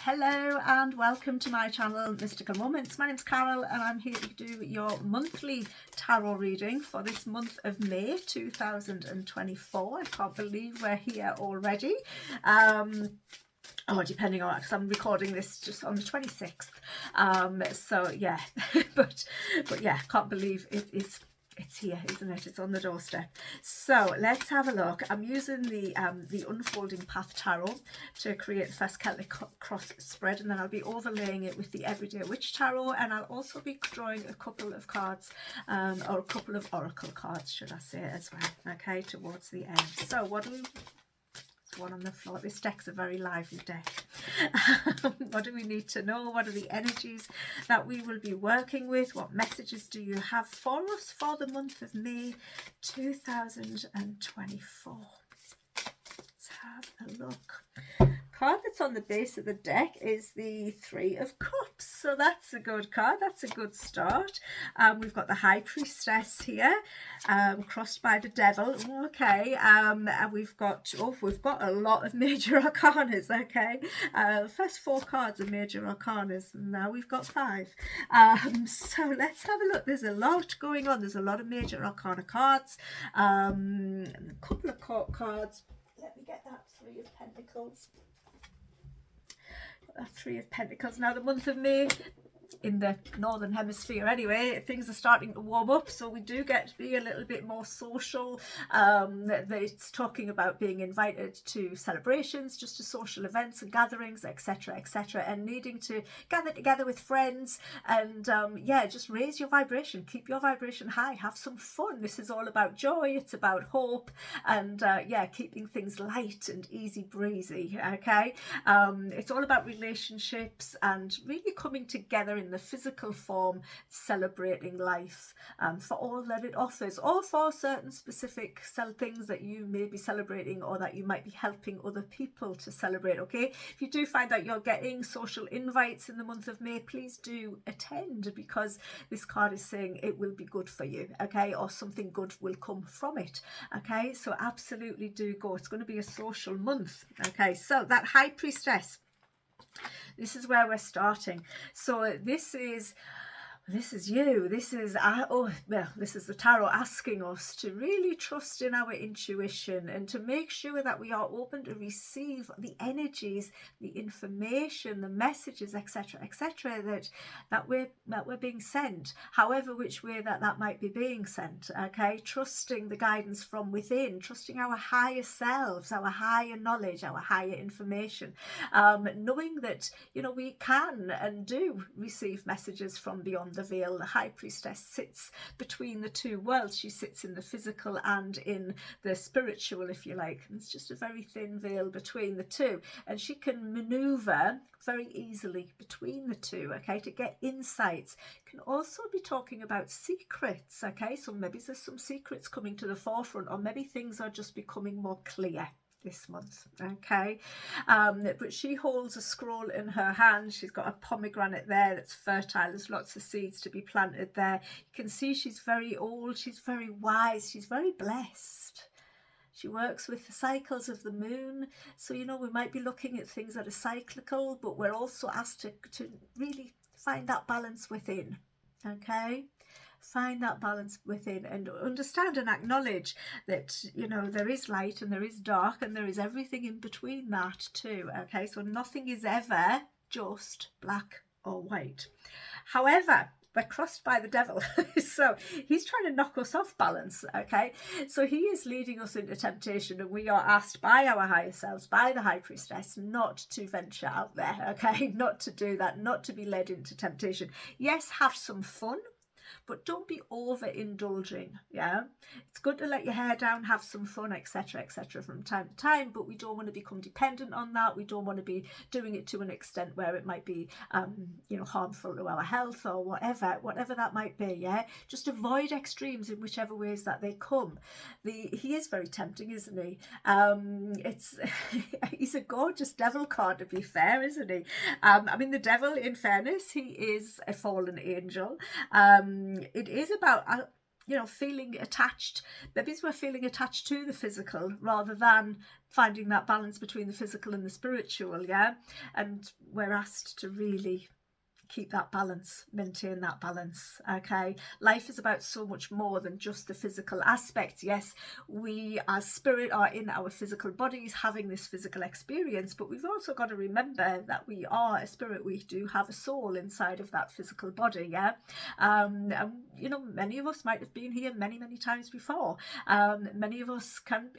Hello and welcome to my channel Mystical Moments. My name's Carol and I'm here to do your monthly tarot reading for this month of May 2024. I can't believe we're here already. Depending on, because I'm recording this just on the 26th. So yeah, but yeah, can't believe it's here, isn't it? It's on the doorstep. So let's have a look. I'm using the Unfolding Path Tarot to create the first Celtic cross spread, and then I'll be overlaying it with the Everyday Witch Tarot, and I'll also be drawing a couple of cards, or a couple of oracle cards, should I say, as well, okay, towards the end. So what do we... one on the floor. This deck's a very lively deck. What do we need to know? What are the energies that we will be working with? What messages do you have for us for the month of May 2024? Let's have a look. Card that's on the base of the deck is the Three of Cups, so that's a good card. That's a good start. We've got the High Priestess here, crossed by the Devil. Okay, and we've got a lot of major arcanas. Okay, first four cards are major arcanas, and now we've got 5. So let's have a look. There's a lot going on. There's a lot of major arcana cards. A couple of court cards. Let me get that Three of Pentacles. Three of Pentacles. Now the month of May, in the northern hemisphere anyway, things are starting to warm up, so we do get to be a little bit more social. It's talking about being invited to celebrations, just to social events and gatherings, etc, etc, and needing to gather together with friends and yeah, just raise your vibration, keep your vibration high, have some fun. This is all about joy, it's about hope, and yeah, keeping things light and easy breezy. Okay, it's all about relationships and really coming together in the physical form, celebrating life for all that it offers, or for certain specific things that you may be celebrating or that you might be helping other people to celebrate. Okay, if you do find that you're getting social invites in the month of May, please do attend, because this card is saying it will be good for you, okay, or something good will come from it. Okay, so absolutely do go. It's going to be a social month. Okay, so that High Priestess, this is where we're starting. So this is you. This is this is the tarot asking us to really trust in our intuition and to make sure that we are open to receive the energies, the information, the messages, etc, etc, that we're being sent, however which way that might be being sent. Okay, trusting the guidance from within, trusting our higher selves, our higher knowledge, our higher information, knowing that, you know, we can and do receive messages from beyond the veil. The High Priestess sits between the two worlds. She sits in the physical and in the spiritual, if you like. And it's just a very thin veil between the two, and she can maneuver very easily between the two, okay, to get insights. Can also be talking about secrets, okay, so maybe there's some secrets coming to the forefront, or maybe things are just becoming more clear this month. Okay, but she holds a scroll in her hand. She's got a pomegranate there that's fertile. There's lots of seeds to be planted there. You can see she's very old, she's very wise, she's very blessed. She works with the cycles of the moon, so, you know, we might be looking at things that are cyclical, but we're also asked to really find that balance within. Okay, find that balance within and understand and acknowledge that, you know, there is light and there is dark and there is everything in between that too. Okay, so nothing is ever just black or white. However, we're crossed by the devil, so he's trying to knock us off balance. Okay, so he is leading us into temptation, and we are asked by our higher selves, by the High Priestess, not to venture out there. Okay, not to do that, not to be led into temptation. Yes, have some fun, but don't be overindulging. Yeah, it's good to let your hair down, have some fun, etc, etc, from time to time, but we don't want to become dependent on that. We don't want to be doing it to an extent where it might be you know, harmful to our health or whatever that might be. Yeah, just avoid extremes in whichever ways that they come. He is very tempting, isn't he? He's a gorgeous devil card, to be fair, isn't he? I mean, the devil, in fairness, he is a fallen angel. It is about you know, feeling attached. Maybe we're feeling attached to the physical rather than finding that balance between the physical and the spiritual, yeah? And we're asked to really keep that balance, maintain that balance, okay? Life is about so much more than just the physical aspects. Yes, we as spirit are in our physical bodies having this physical experience, but we've also got to remember that we are a spirit. We do have a soul inside of that physical body, yeah? And, you know, many of us might have been here many times before. Many of us can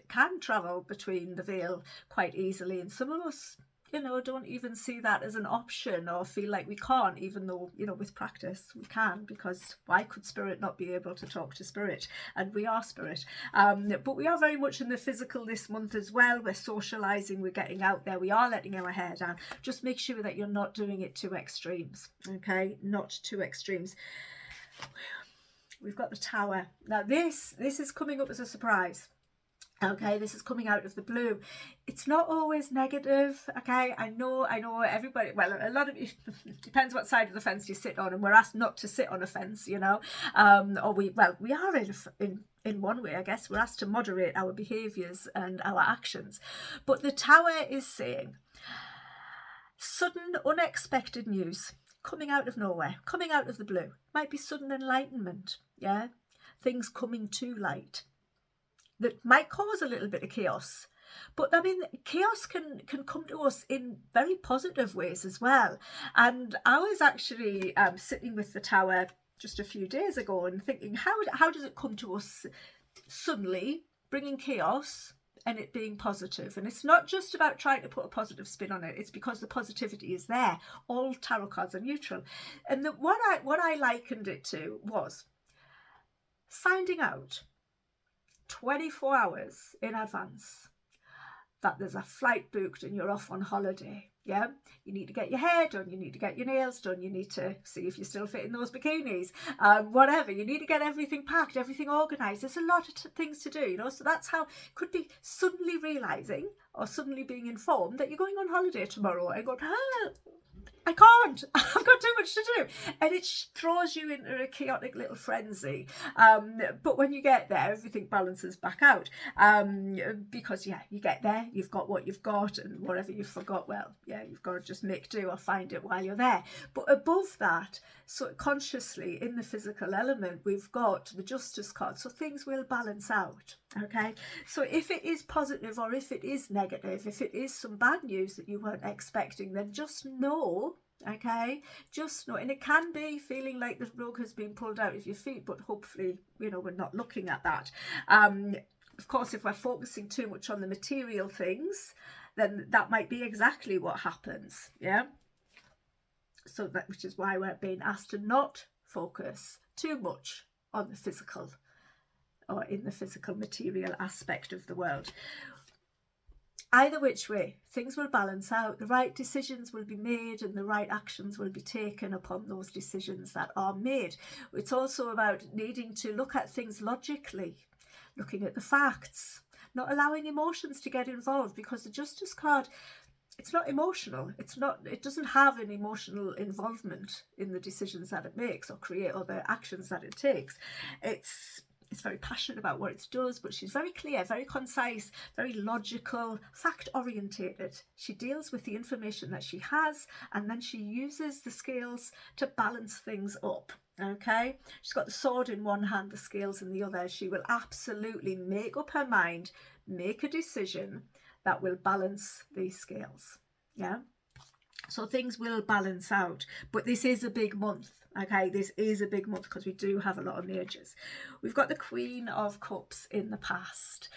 travel between the veil quite easily, and some of us, you know, don't even see that as an option or feel like we can't, even though, you know, with practice we can, because why could spirit not be able to talk to spirit? And we are spirit. But we are very much in the physical this month as well. We're socializing, we're getting out there, we are letting our hair down. Just make sure that you're not doing it to extremes, okay? Not to extremes. We've got the Tower. Now this is coming up as a surprise. Okay, this is coming out of the blue. It's not always negative, okay? I know everybody, well, a lot of it depends what side of the fence you sit on, and we're asked not to sit on a fence, you know, or we are in one way, I guess. We're asked to moderate our behaviours and our actions. But the Tower is saying, sudden, unexpected news coming out of nowhere, coming out of the blue. Might be sudden enlightenment, yeah? Things coming to light that might cause a little bit of chaos. But I mean, chaos can come to us in very positive ways as well. And I was actually sitting with the Tower just a few days ago and thinking, how does it come to us suddenly, bringing chaos and it being positive? And it's not just about trying to put a positive spin on it. It's because the positivity is there. All tarot cards are neutral. And what I likened it to was finding out 24 hours in advance that there's a flight booked and you're off on holiday. Yeah, you need to get your hair done, you need to get your nails done, you need to see if you still fit in those bikinis, whatever. You need to get everything packed, everything organised. There's a lot of things to do, you know. So that's how it could be, suddenly realising or suddenly being informed that you're going on holiday tomorrow and going, I can't, I've got too much to do. And it throws you into a chaotic little frenzy. But when you get there, everything balances back out. Because, yeah, you get there, you've got what you've got, and whatever you forgot, well, yeah, you've got to just make do or find it while you're there. But above that, so consciously in the physical element, we've got the Justice card. So things will balance out. Okay, so if it is positive or if it is negative, if it is some bad news that you weren't expecting, then just know, okay, just know. And it can be feeling like the rug has been pulled out of your feet, but hopefully, you know, we're not looking at that. Of course, if we're focusing too much on the material things, then that might be exactly what happens, yeah. So that, which is why we're being asked to not focus too much on the physical or in the physical material aspect of the world. Either which way, things will balance out. The right decisions will be made and the right actions will be taken upon those decisions that are made. It's also about needing to look at things logically, looking at the facts, not allowing emotions to get involved, because the Justice card, it's not emotional. It doesn't have an emotional involvement in the decisions that it makes or the actions that it takes. It's very passionate about what it does, but she's very clear, very concise, very logical, fact orientated. She deals with the information that she has, and then she uses the scales to balance things up. Okay, she's got the sword in one hand, the scales in the other. She will absolutely make up her mind, make a decision that will balance these scales. Yeah, so things will balance out, but this is a big month. Okay, this is a big month because we do have a lot of majors. We've got the Queen of Cups in the past.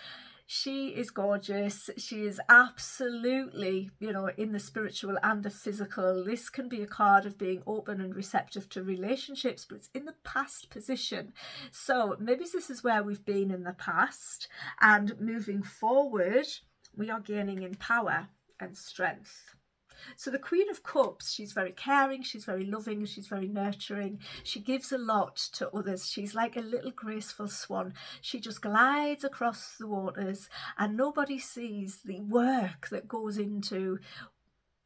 She is gorgeous. She is absolutely, you know, in the spiritual and the physical. This can be a card of being open and receptive to relationships, but it's in the past position. So maybe this is where we've been in the past, and moving forward, we are gaining in power and strength. So the Queen of Cups, she's very caring, she's very loving, she's very nurturing. She gives a lot to others. She's like a little graceful swan. She just glides across the waters, and nobody sees the work that goes into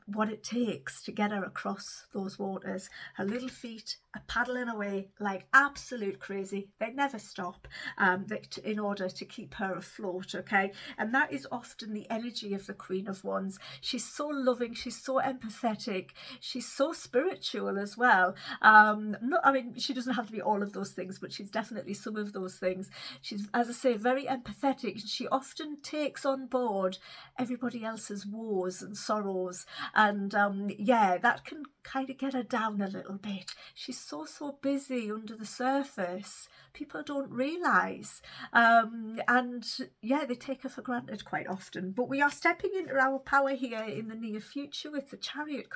what it takes to get her across those waters. Her little feet are paddling away like absolute crazy. They never stop in order to keep her afloat, okay? And that is often the energy of the Queen of Wands. She's so loving, she's so empathetic, she's so spiritual as well. I mean, she doesn't have to be all of those things, but she's definitely some of those things. She's, as I say, very empathetic. She often takes on board everybody else's woes and sorrows, and yeah, that can kind of get her down a little bit. She's so busy under the surface, people don't realise, and yeah, they take her for granted quite often. But we are stepping into our power here in the near future with the Chariot,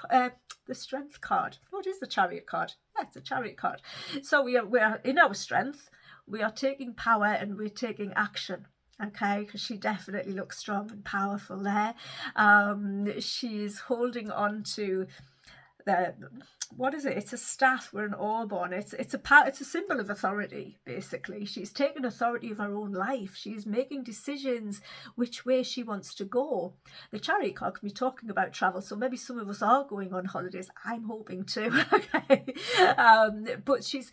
the Strength card. What is the Chariot card? Yeah, it's a Chariot card. So we are in our strength, we are taking power, and we're taking action. Okay, because she definitely looks strong and powerful there. She's holding on to the, what is it? It's a staff with an orb on. It's a symbol of authority, basically. She's taken authority of her own life. She's making decisions which way she wants to go. The Chariot card can be talking about travel, so maybe some of us are going on holidays. I'm hoping to. Okay, but she's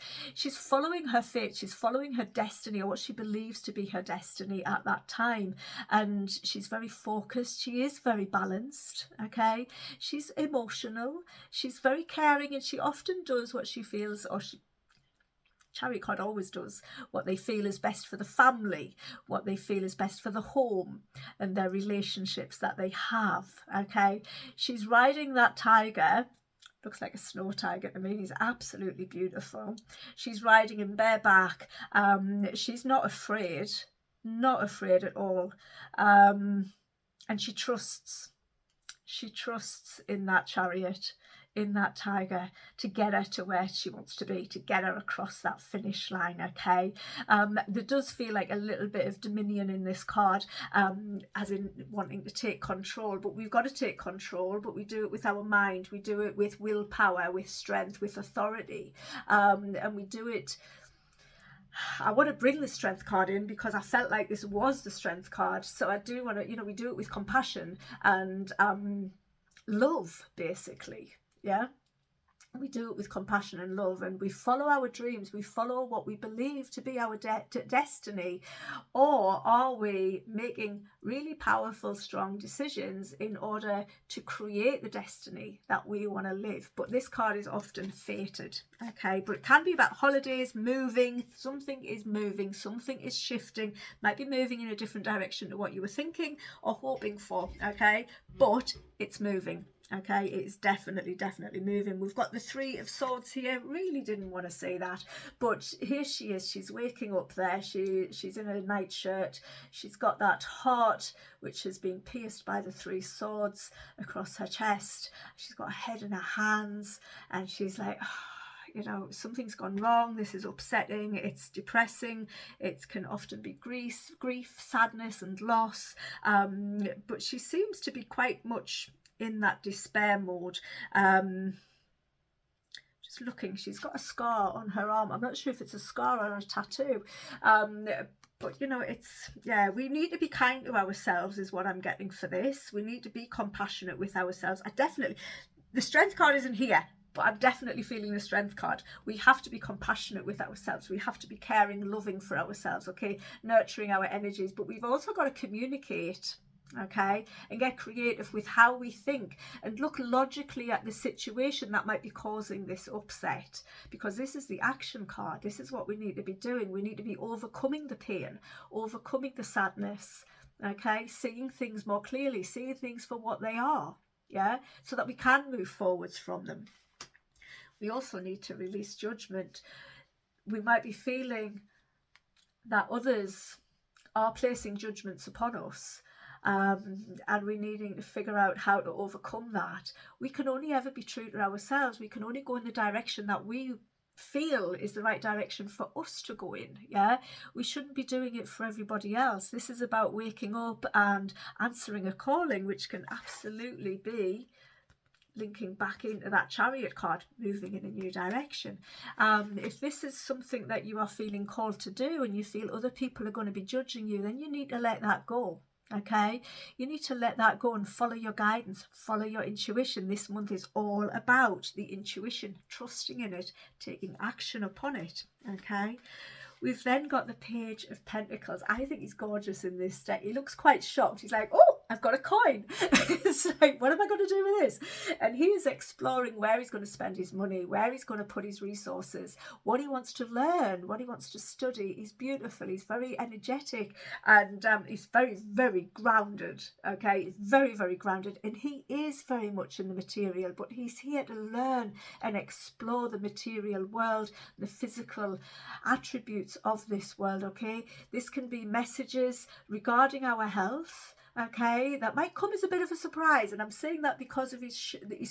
following her fate. She's following her destiny, or what she believes to be her destiny at that time, and she's very focused. She is very balanced. Okay, she's emotional. She's very caring, and she often does what she feels, or Chariot card always does what they feel is best for the family, what they feel is best for the home and their relationships that they have. Okay, she's riding that tiger. Looks like a snow tiger to me. He's absolutely beautiful. She's riding him bareback. She's not afraid at all, and she trusts in that chariot, in that tiger, to get her to where she wants to be, to get her across that finish line. Okay, there does feel like a little bit of dominion in this card, as in wanting to take control, but we've got to take control, but we do it with our mind, we do it with willpower, with strength, with authority, and we do it. I want to bring the Strength card in because I felt like this was the Strength card, so I do want to, we do it with compassion and love, basically. Yeah, we do it with compassion and love, and we follow our dreams, we follow what we believe to be our destiny. Or are we making really powerful, strong decisions in order to create the destiny that we want to live? But this card is often fated. Okay, but it can be about holidays, moving. Something is moving, something is shifting, might be moving in a different direction to what you were thinking or hoping for. Okay, but it's moving. Okay, it's definitely moving. We've got the Three of Swords here. Really didn't want to say that, but here she is. She's waking up there. She's in a nightshirt. She's got that heart which has been pierced by the Three Swords across her chest. She's got her head in her hands, and she's like, something's gone wrong. This is upsetting. It's depressing. It can often be grief, sadness, and loss. But she seems to be quite much in that despair mode. Just looking, she's got a scar on her arm. I'm not sure if it's a scar or a tattoo, but it's, yeah, we need to be kind to ourselves is what I'm getting for this. We need to be compassionate with ourselves. The Strength card isn't here, but I'm definitely feeling the Strength card. We have to be compassionate with ourselves. We have to be caring, loving for ourselves, okay, nurturing our energies, but we've also got to communicate, okay, and get creative with how we think and look logically at the situation that might be causing this upset, because this is the action card. This is what we need to be doing. We need to be overcoming the pain, overcoming the sadness, okay, seeing things more clearly, seeing things for what they are, yeah, so that we can move forwards from them. We also need to release judgment. We might be feeling that others are placing judgments upon us, and we're needing to figure out how to overcome that. We can only ever be true to ourselves. We can only go in the direction that we feel is the right direction for us to go in. Yeah, we shouldn't be doing it for everybody else. This is about waking up and answering a calling, which can absolutely be linking back into that Chariot card, moving in a new direction. If this is something that you are feeling called to do and you feel other people are going to be judging you, then you need to let that go. Okay, you need to let that go and follow your guidance, follow your intuition. This month is all about the intuition, trusting in it, taking action upon it. Okay, we've then got the Page of Pentacles. I think he's gorgeous in this deck. He looks quite shocked. He's like, oh, I've got a coin. It's like, what am I going to do with this? And he is exploring where he's going to spend his money, where he's going to put his resources, what he wants to learn, what he wants to study. He's beautiful. He's very energetic, and he's very, very grounded. Okay, he's very, very grounded, and he is very much in the material, but he's here to learn and explore the material world, the physical attributes of this world. Okay, this can be messages regarding our health. Okay, that might come as a bit of a surprise, and I'm saying that because of his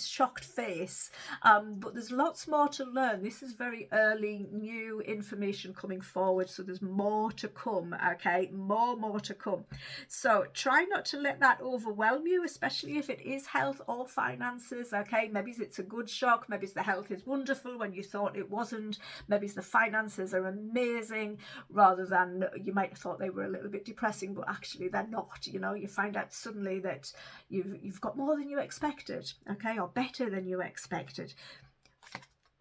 shocked face, but there's lots more to learn. This is very early new information coming forward, so there's more to come. Okay, more to come. So try not to let that overwhelm you, especially if it is health or finances. Okay, maybe it's a good shock, maybe the health is wonderful when you thought it wasn't, maybe the finances are amazing rather than you might have thought they were a little bit depressing, but actually they're not. You know, you find out suddenly that you've got more than you expected, okay, or better than you expected.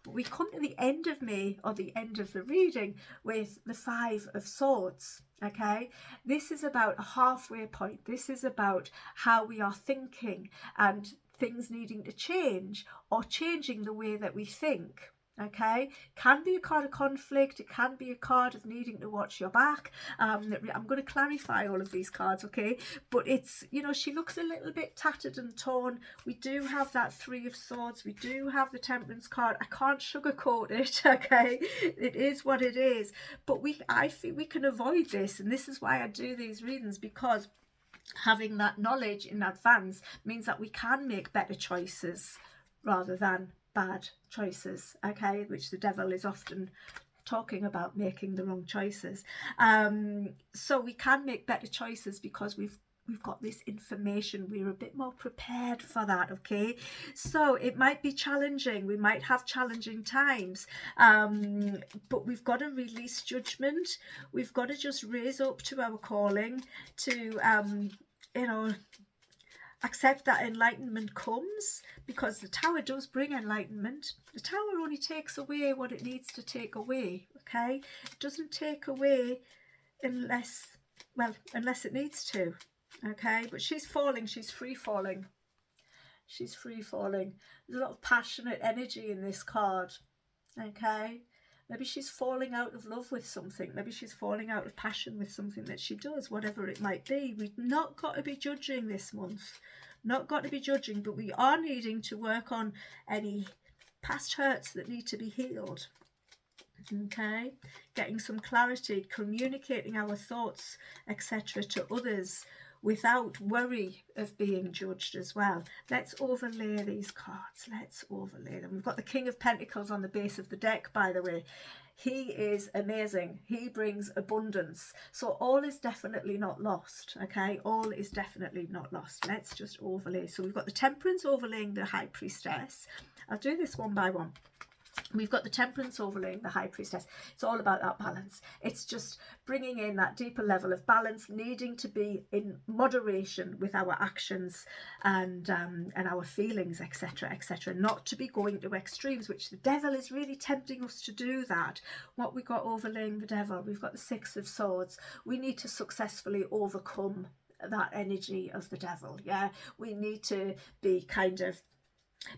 But we come to the end of May, or the end of the reading, with the Five of Swords. Okay, this is about a halfway point. This is about how we are thinking and things needing to change, or changing the way that we think. Okay, can be a card of conflict, it can be a card of needing to watch your back. I'm going to clarify all of these cards, okay, but it's, you know, she looks a little bit tattered and torn. We do have that Three of Swords, we do have the Temperance card. I can't sugarcoat it, okay, it is what it is, but I think we can avoid this, and this is why I do these readings, because having that knowledge in advance means that we can make better choices rather than bad choices, okay, which the devil is often talking about, making the wrong choices. So we can make better choices because we've got this information. We're a bit more prepared for that. Okay, so it might be challenging, we might have challenging times, but we've got to release judgment. We've got to just raise up to our calling, to you know, accept that enlightenment comes, because the Tower does bring enlightenment. The Tower only takes away what it needs to take away, okay? It doesn't take away unless it needs to, okay? But she's falling, she's free falling. She's free falling. There's a lot of passionate energy in this card, okay? Maybe she's falling out of love with something. Maybe she's falling out of passion with something that she does, whatever it might be. We've not got to be judging this month. Not got to be judging, but we are needing to work on any past hurts that need to be healed. Okay? Getting some clarity, communicating our thoughts, etc. to others without worry of being judged as well. Let's overlay these cards. Let's overlay them. We've got the King of Pentacles on the base of the deck, by the way. He is amazing. He brings abundance. So all is definitely not lost, okay? All is definitely not lost. Let's just overlay. So we've got the Temperance overlaying the High Priestess. I'll do this one by one. We've got the Temperance overlaying the High Priestess. It's all about that balance. It's just bringing in that deeper level of balance, needing to be in moderation with our actions and our feelings, etc., etc. Not to be going to extremes, which the devil is really tempting us to do that. What we got overlaying the devil, we've got the Six of Swords. We need to successfully overcome that energy of the devil. Yeah, we need to be kind of,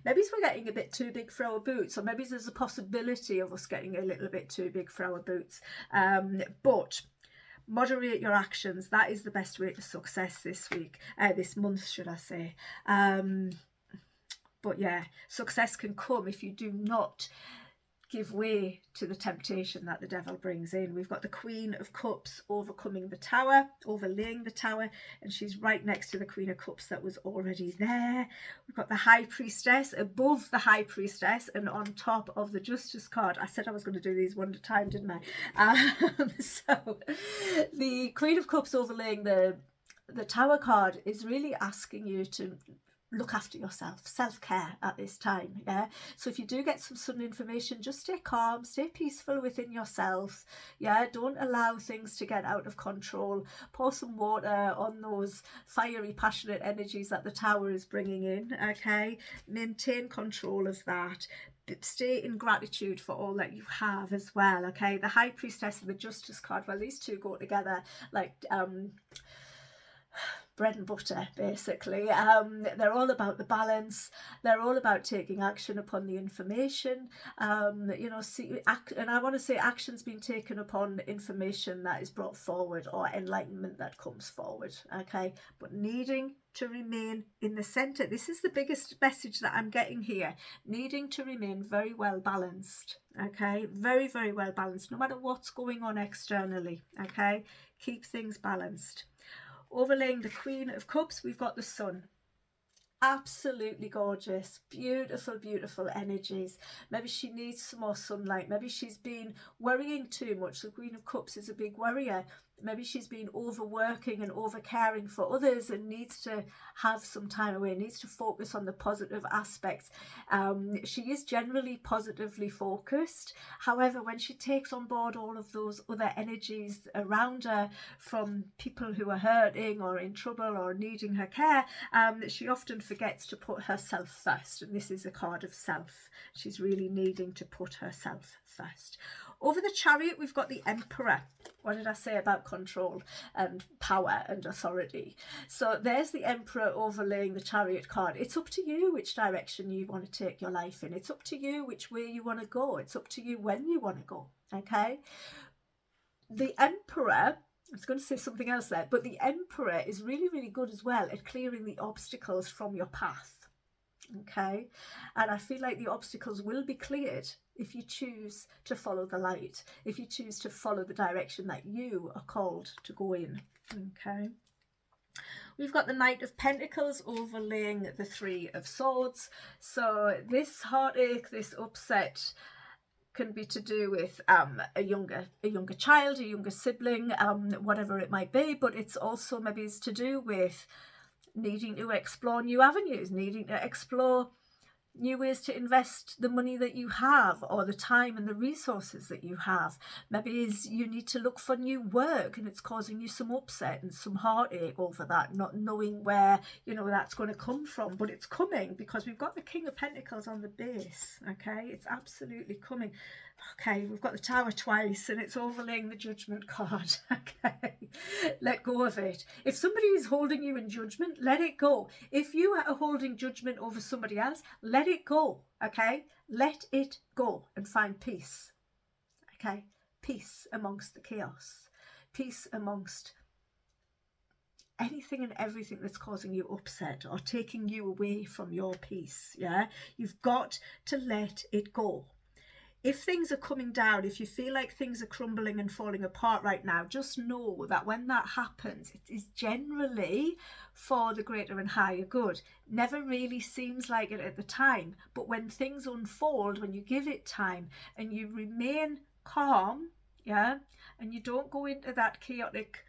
maybe we're getting a bit too big for our boots, or maybe there's a possibility of us getting a little bit too big for our boots. But moderate your actions. That is the best way to success this week, this month, should I say. But yeah, success can come if you do not give way to the temptation that the devil brings in. We've got the Queen of Cups overcoming the Tower, overlaying the Tower, and she's right next to the Queen of Cups that was already there. We've got the High Priestess above the High Priestess and on top of the Justice card. I said I was going to do these one at a time, didn't I? So the Queen of Cups overlaying the Tower card is really asking you to look after yourself, self-care at this time. Yeah, so if you do get some sudden information, just stay calm, stay peaceful within yourself. Yeah, don't allow things to get out of control. Pour some water on those fiery, passionate energies that the Tower is bringing in. Okay, maintain control of that. Stay in gratitude for all that you have as well. Okay, the High Priestess and the Justice card, well, these two go together like bread and butter, basically. They're all about the balance. They're all about taking action upon the information. You know, and I want to say action's been taken upon information that is brought forward, or enlightenment that comes forward. Okay, but needing to remain in the center. This is the biggest message that I'm getting here. Needing to remain very well balanced. Okay, very, very well balanced, no matter what's going on externally. Okay, keep things balanced. Overlaying the Queen of Cups, we've got the Sun. Absolutely gorgeous, beautiful, beautiful energies. Maybe she needs some more sunlight. Maybe she's been worrying too much. The Queen of Cups is a big worrier. Maybe she's been overworking and overcaring for others and needs to have some time away, needs to focus on the positive aspects. She is generally positively focused. However, when she takes on board all of those other energies around her from people who are hurting or in trouble or needing her care, she often forgets to put herself first. And this is a card of self. She's really needing to put herself first. Over the Chariot, we've got the Emperor. What did I say about control and power and authority? So there's the Emperor overlaying the Chariot card. It's up to you which direction you want to take your life in. It's up to you which way you want to go. It's up to you when you want to go. Okay? The Emperor, I was going to say something else there, but the Emperor is really, really good as well at clearing the obstacles from your path. Okay, and I feel like the obstacles will be cleared if you choose to follow the light, if you choose to follow the direction that you are called to go in. Okay, we've got the Knight of Pentacles overlaying the Three of Swords. So this heartache, this upset can be to do with a younger child, a younger sibling, whatever it might be, but it's also maybe it's to do with needing to explore new avenues, needing to explore new ways to invest the money that you have or the time and the resources that you have. Maybe is you need to look for new work and it's causing you some upset and some heartache over that, not knowing where, you know, that's going to come from, but it's coming because we've got the King of Pentacles on the base. Okay, it's absolutely coming. Okay, we've got the Tower twice and it's overlaying the Judgment card. Okay, let go of it. If somebody is holding you in judgment, let it go. If you are holding judgment over somebody else, let it go. Okay, let it go and find peace. Okay, peace amongst the chaos, peace amongst anything and everything that's causing you upset or taking you away from your peace. Yeah, you've got to let it go. If things are coming down, if you feel like things are crumbling and falling apart right now, just know that when that happens, it is generally for the greater and higher good. Never really seems like it at the time, but when things unfold, when you give it time and you remain calm, yeah, and you don't go into that chaotic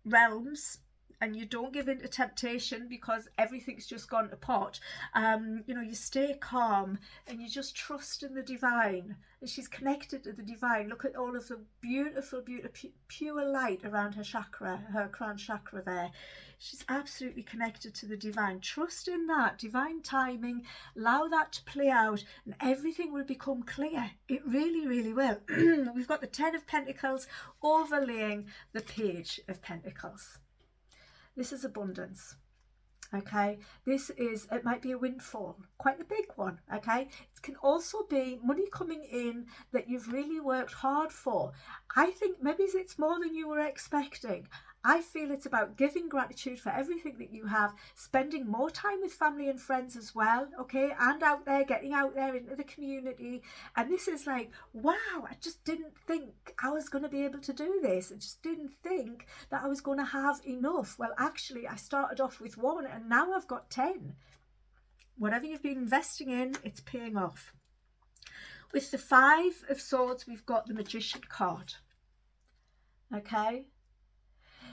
realms, and you don't give in to temptation because everything's just gone to pot. You know, you stay calm and you just trust in the divine. And she's connected to the divine. Look at all of the beautiful, beautiful, pure light around her chakra, her crown chakra there. She's absolutely connected to the divine. Trust in that divine timing. Allow that to play out and everything will become clear. It really, really will. We've got the Ten of Pentacles overlaying the Page of Pentacles. This is abundance. Okay, this is, it might be a windfall, quite a big one. Okay, it can also be money coming in that you've really worked hard for. I think maybe it's more than you were expecting. I feel it's about giving gratitude for everything that you have, spending more time with family and friends as well, okay, and out there, getting out there into the community. And this is like, wow, I just didn't think I was going to be able to do this. I just didn't think that I was going to have enough. Well, actually, I started off with 1 and now I've got 10. Whatever you've been investing in, it's paying off. With the Five of Swords, we've got the Magician card. Okay.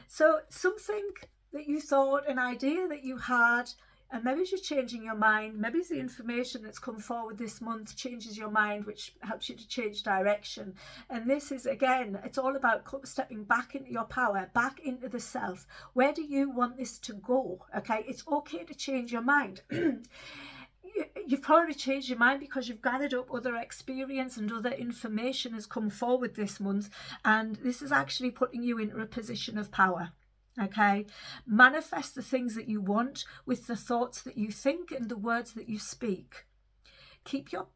So something that you thought, an idea that you had, And maybe you're changing your mind. Maybe it's the information that's come forward this month changes your mind, which helps you to change direction. And this is, again, it's all about stepping back into your power, back into the self. Where do you want this to go? Okay, it's okay to change your mind. You've probably changed your mind because you've gathered up other experience and other information has come forward this month. And this is actually putting you into a position of power. Okay, manifest the things that you want with the thoughts that you think and the words that you speak. Keep your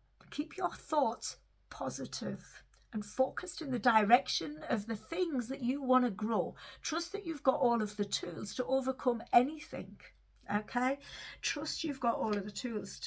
thoughts positive and focused in the direction of the things that you want to grow. Trust that you've got all of the tools to overcome anything. Okay, trust you've got all of the tools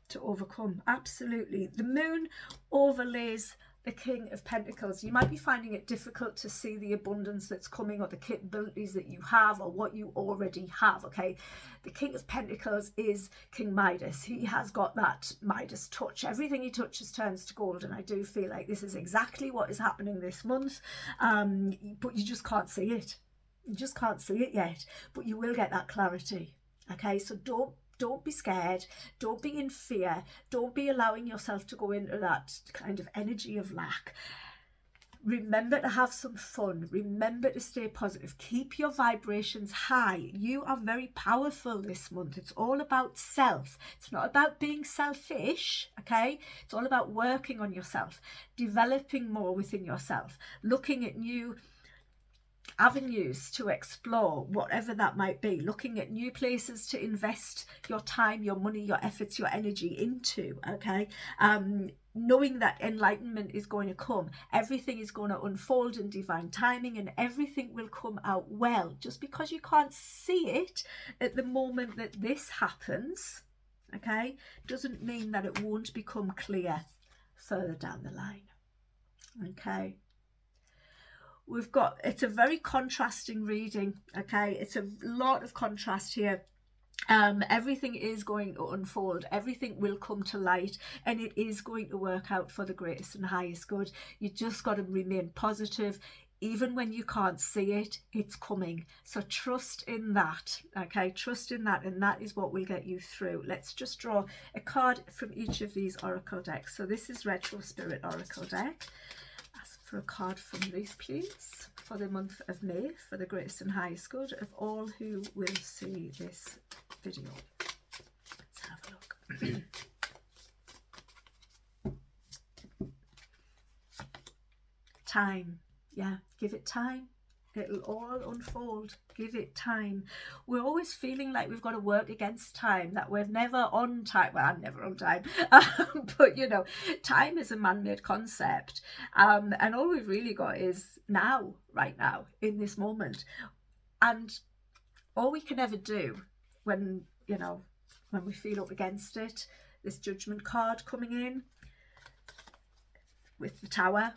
to overcome. Absolutely. The moon overlays the King of Pentacles. You might be finding it difficult to see the abundance that's coming or the capabilities that you have or what you already have. Okay, the King of Pentacles is King Midas. He has got that Midas touch. Everything he touches turns to gold, and I do feel like this is exactly what is happening this month, but you just can't see it. You just can't see it yet, but you will get that clarity. Okay, so don't be scared, don't be in fear, don't be allowing yourself to go into that kind of energy of lack. Remember to have some fun, remember to stay positive, keep your vibrations high. You are very powerful this month. It's all about self. It's not about being selfish, okay? It's all about working on yourself, developing more within yourself, looking at new avenues to explore, whatever that might be, looking at new places to invest your time, your money, your efforts, your energy into. Okay, knowing that enlightenment is going to come, everything is going to unfold in divine timing, and everything will come out well. Just because you can't see it at the moment that this happens, okay, doesn't mean that it won't become clear further down the line. Okay, we've got, it's a very contrasting reading. Okay, it's a lot of contrast here. Everything is going to unfold, everything will come to light, and it is going to work out for the greatest and highest good. You just got to remain positive. Even when you can't see it, it's coming. So trust in that. Okay, trust in that, and that is what will get you through. Let's just draw a card from each of these oracle decks. So this is RetroSpirit Oracle Deck. Ask for a card from Ruth, please, for the month of May, for the greatest and highest good of all who will see this video. Let's have a look. Time. Yeah, give it time. It'll all unfold. Give it time. We're always feeling like we've got to work against time, that we're never on time. Well, I'm never on time. But, you know, time is a man-made concept. And all we've really got is now, right now, in this moment. And all we can ever do when, you know, when we feel up against it, this Judgment card coming in with the Tower,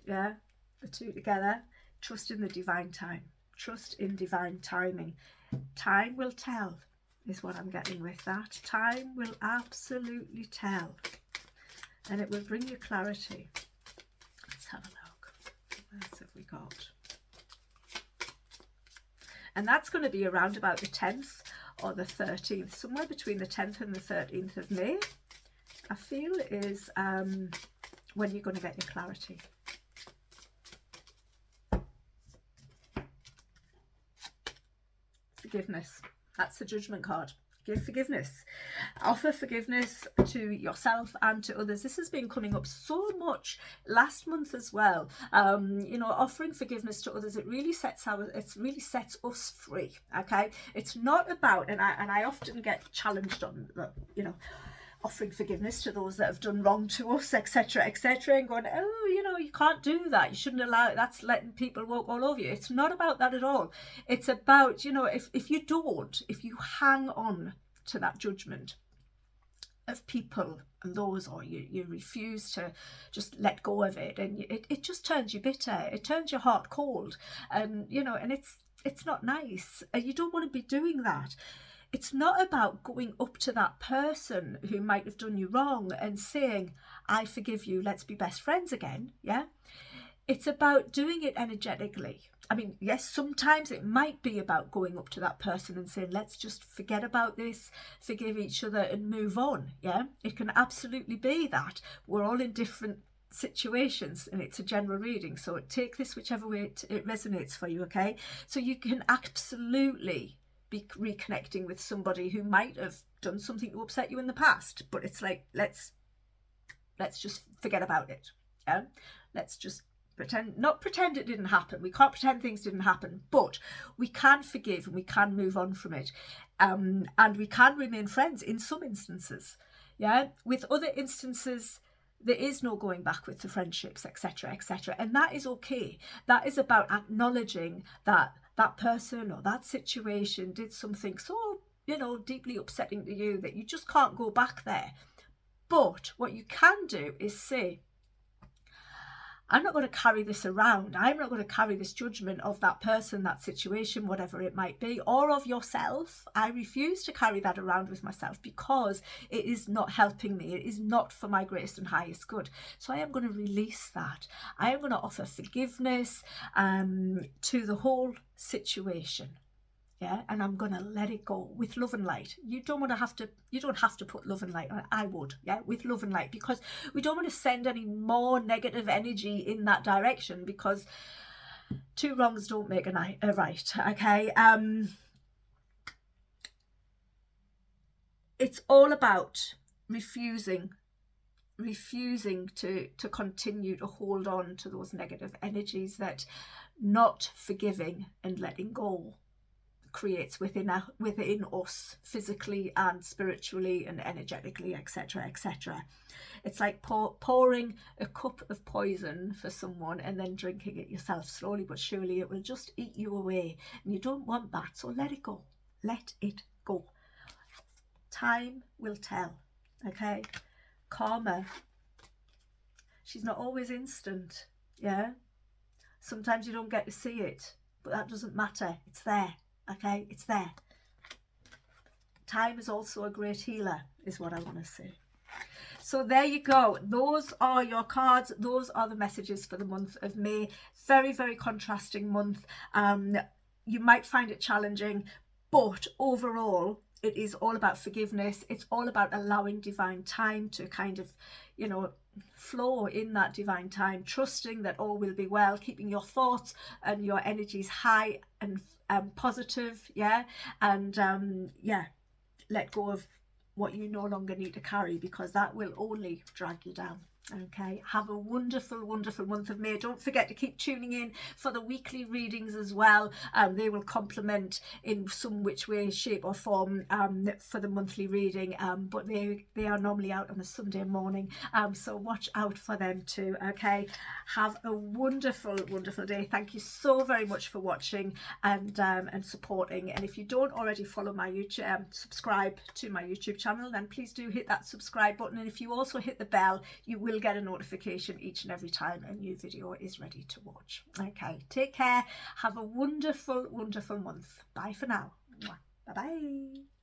yeah, the two together. Trust in the divine time. Trust in divine timing. Time will tell, is what I'm getting with that. Time will absolutely tell. And it will bring you clarity. Let's have a look. What else have we got? And that's going to be around about the 10th or the 13th. Somewhere between the 10th and the 13th of May, I feel, is when you're going to get your clarity. Forgiveness. That's the Judgment card. Give forgiveness. Offer forgiveness to yourself and to others. This has been coming up so much last month as well. You know, offering forgiveness to others, it really sets us free. Okay, it's not about, and I often get challenged on, you know, offering forgiveness to those that have done wrong to us, etc., etc., and going, oh, you know, you can't do that, you shouldn't allow it, that's letting people walk all over you. It's not about that at all. It's about, you know, if you hang on to that judgment of people and those, or you refuse to just let go of it, and it just turns you bitter, it turns your heart cold, and you know, and it's not nice. You don't want to be doing that. It's not about going up to that person who might have done you wrong and saying, I forgive you, let's be best friends again. Yeah, it's about doing it energetically. I mean, yes, sometimes it might be about going up to that person and saying, let's just forget about this, forgive each other and move on. Yeah, it can absolutely be that. We're all in different situations and it's a general reading, so take this whichever way it resonates for you. Okay, so you can absolutely be reconnecting with somebody who might have done something to upset you in the past, but it's like, let's just forget about it. Yeah, let's just not pretend it didn't happen. We can't pretend things didn't happen, but we can forgive and we can move on from it, and we can remain friends in some instances. Yeah, with other instances there is no going back with the friendships, etc., etc., and that is okay. That is about acknowledging that that person or that situation did something so, you know, deeply upsetting to you that you just can't go back there. But what you can do is say, I'm not going to carry this around. I'm not going to carry this judgment of that person, that situation, whatever it might be, or of yourself. I refuse to carry that around with myself because it is not helping me. It is not for my greatest and highest good. So I am going to release that. I am going to offer forgiveness to the whole situation. Yeah, and I'm gonna let it go with love and light. You don't have to put love and light on it. I would, yeah, with love and light, because we don't want to send any more negative energy in that direction, because two wrongs don't make a right. Okay, it's all about refusing to continue to hold on to those negative energies that not forgiving and letting go creates within us, physically and spiritually and energetically, etc., etc. It's like pouring a cup of poison for someone and then drinking it yourself. Slowly but surely it will just eat you away, and you don't want that. So let it go. Let it go. Time will tell. Okay, karma, she's not always instant. Yeah, sometimes you don't get to see it, but that doesn't matter. It's there. Okay, it's there. Time is also a great healer, is what I want to say. So there you go. Those are your cards. Those are the messages for the month of May. Very, very contrasting month. You might find it challenging, but overall, it is all about forgiveness. It's all about allowing divine time to kind of, you know, flow in that divine time, trusting that all will be well, keeping your thoughts and your energies high and positive. Yeah, and yeah, let go of what you no longer need to carry, because that will only drag you down. Okay, have a wonderful, wonderful month of May. Don't forget to keep tuning in for the weekly readings as well. They will complement in some which way, shape or form for the monthly reading, but they are normally out on a Sunday morning, so watch out for them too. Okay, have a wonderful, wonderful day. Thank you so very much for watching and supporting. And if you don't already follow my YouTube, subscribe to my YouTube channel, then please do hit that subscribe button. And if you also hit the bell, you will get a notification each and every time a new video is ready to watch. Okay, take care. Have a wonderful, wonderful month. Bye for now. Bye bye.